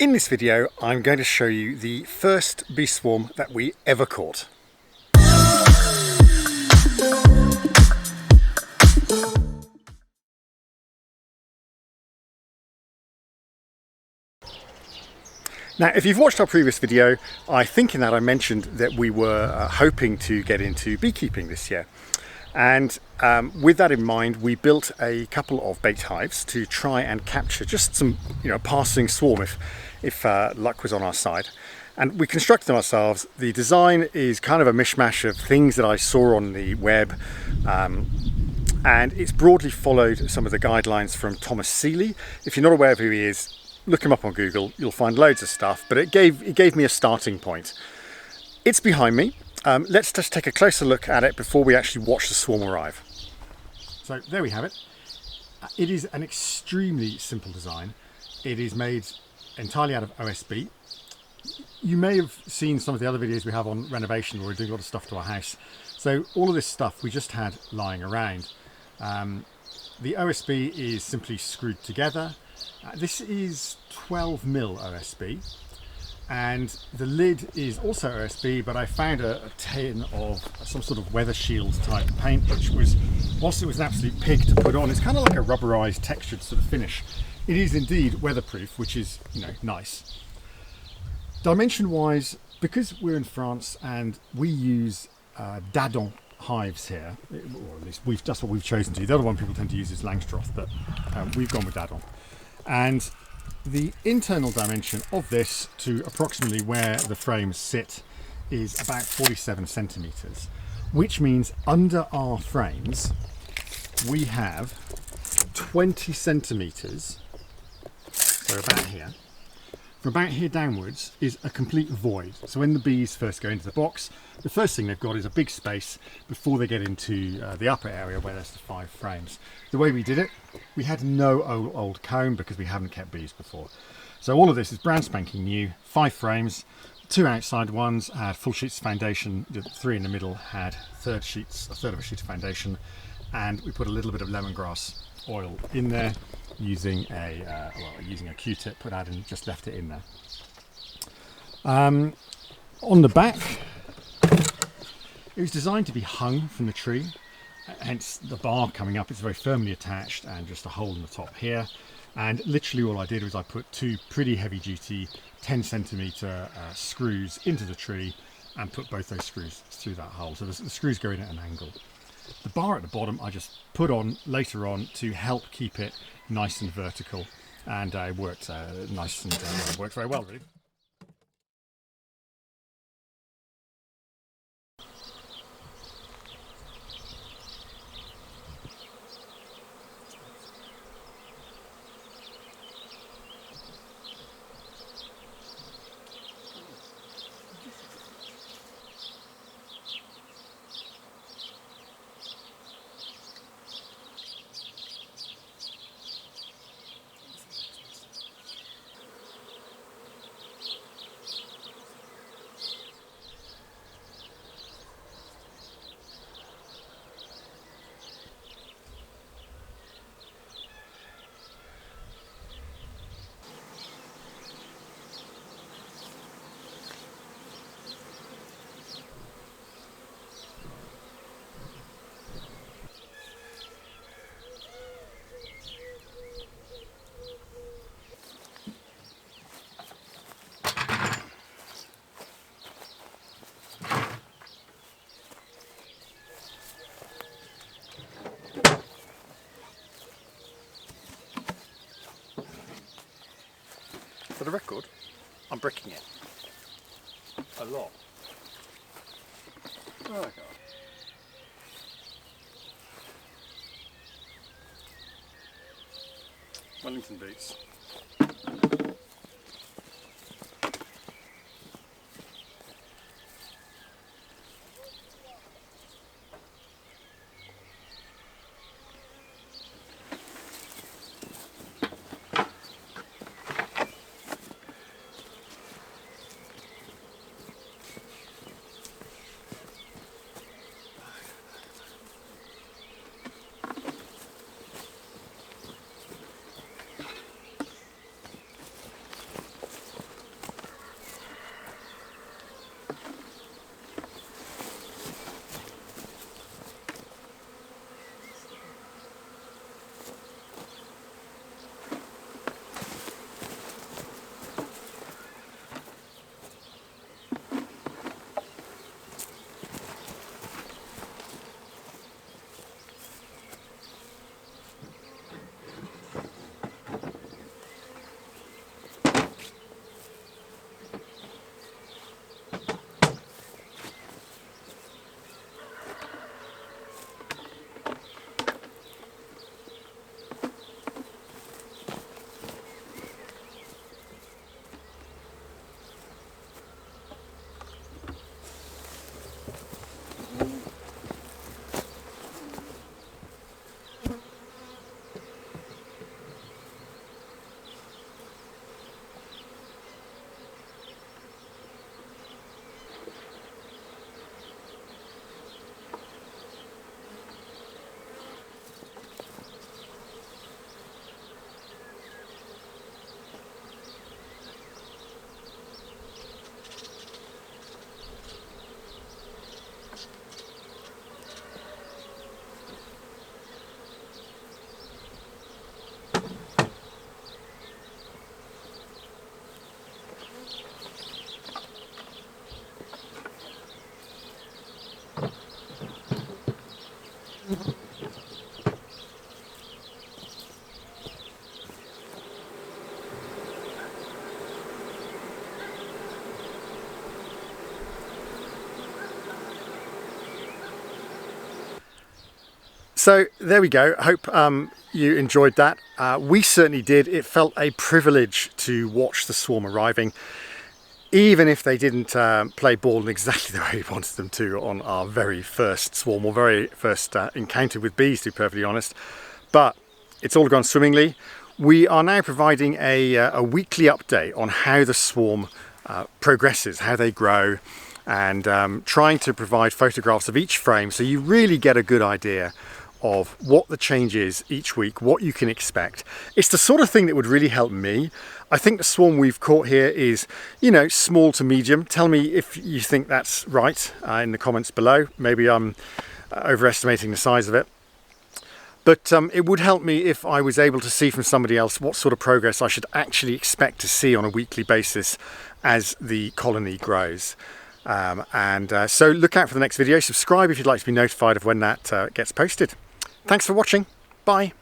In this video, I'm going to show you the first bee swarm that we ever caught. Now, if you've watched our previous video, I think in that I mentioned that we were hoping to get into beekeeping this year. And with that in mind, we built a couple of baked hives to try and capture just some, passing swarm if luck was on our side. And we constructed them ourselves. The design is kind of a mishmash of things that I saw on the web, and it's broadly followed some of the guidelines from Thomas Seeley. If you're not aware of who he is, look him up on Google. You'll find loads of stuff, but it gave me a starting point. It's behind me. Let's just take a closer look at it before we actually watch the swarm arrive. So there we have it. It is an extremely simple design. It is made entirely out of OSB. You may have seen some of the other videos we have on renovation where we're doing a lot of stuff to our house. So all of this stuff we just had lying around. The OSB is simply screwed together. This is 12mm OSB. And the lid is also OSB, but I found a tin of some sort of weather shield type paint, which was, whilst it was an absolute pig to put on, it's kind of like a rubberized textured sort of finish. It is indeed weatherproof, which is, nice. Dimension wise, because we're in France and we use Dadon hives here, or at least that's what we've chosen to. The other one people tend to use is Langstroth, but we've gone with Dadon. And the internal dimension of this to approximately where the frames sit is about 47 centimeters, which means under our frames we have 20 centimeters, so about here. From about here downwards is a complete void. So when the bees first go into the box, the first thing they've got is a big space before they get into the upper area where there's the 5 frames. The way we did it, we had no old comb because we haven't kept bees before. So all of this is brand spanking new, 5 frames, 2 outside ones had full sheets of foundation, the 3 in the middle had a third of a sheet of foundation, and we put a little bit of lemongrass oil in there using a Q-tip, put that in, just left it in there. On the back, it was designed to be hung from the tree, hence the bar coming up. It's very firmly attached and just a hole in the top here. And literally all I did was I put 2 pretty heavy duty 10 centimeter screws into the tree and put both those screws through that hole. So the screws go in at an angle. The bar at the bottom I just put on later on to help keep it nice and vertical, and it worked nice and worked very well, really. For the record, I'm bricking it a lot. Oh my God. Wellington boots. So there we go. I hope you enjoyed that. We certainly did. It felt a privilege to watch the swarm arriving, even if they didn't play ball in exactly the way we wanted them to on our very first swarm, or very first encounter with bees, to be perfectly honest. But it's all gone swimmingly. We are now providing a weekly update on how the swarm progresses, how they grow, and trying to provide photographs of each frame so you really get a good idea of what the change is each week, what you can expect. It's the sort of thing that would really help me. I think the swarm we've caught here is, you know, small to medium. Tell me if you think that's right in the comments below. Maybe I'm overestimating the size of it. But it would help me if I was able to see from somebody else what sort of progress I should actually expect to see on a weekly basis as the colony grows. So look out for the next video. Subscribe if you'd like to be notified of when that gets posted. Thanks for watching. Bye.